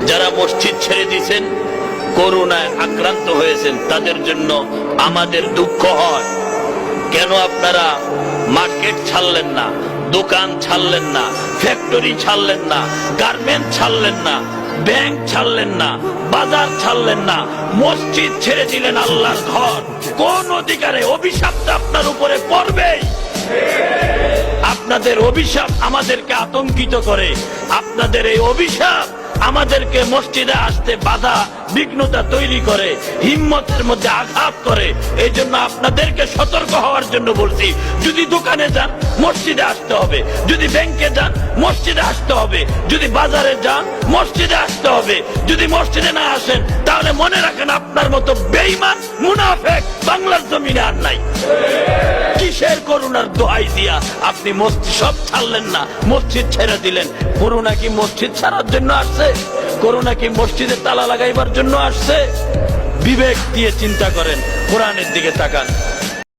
যারা মসজিদ ছেড়ে দিয়েছেন, করোনায় আক্রান্ত হয়েছেন, তাদের জন্য আমাদের দুঃখ হয়। কেন আপনারা মার্কেট ছাড়লেন না, দোকান ছাড়লেন না, ফ্যাক্টরি ছাড়লেন না, গার্মেন্ট ছাড়লেন না, ব্যাংক ছাড়লেন না, বাজার ছাড়লেন না, মসজিদ ছেড়ে দিলেন, আল্লাহর ঘর? কোন অধিকারে? অভিশাপটা আপনার উপরে পড়বেই। আপনাদের অভিশাপ আমাদেরকে আতঙ্কিত করে, আপনাদের এই অভিশাপ আমাদেরকে মসজিদে আসতে বাধা বিঘ্নতা তৈরি করে, হিম্মতের মধ্যে আঘাত করে। এই জন্য আপনাদেরকে সতর্ক হওয়ার জন্য বলছি, যদি দোকানে যান মসজিদে আসতে হবে, যদি ব্যাংকে যান মসজিদে আসতে হবে, যদি বাজারে যান মসজিদে আসতে হবে। যদি মসজিদে না আসেন তাহলে মনে রাখেন আপনার মতো বেঈমান মুনাফেক বাংলার জমিনে আর নাই। কিসের করোনার দোহাই দিয়া আপনি মসজিদ সব ছাড়লেন না, মসজিদ ছেড়ে দিলেন? করোনা কি মসজিদ ছাড়ার জন্য আসছে? করোনা কি মসজিদে তালা লাগাইবার জন্য আসছে? বিবেক দিয়ে চিন্তা করেন, কোরআনের দিকে তাকান।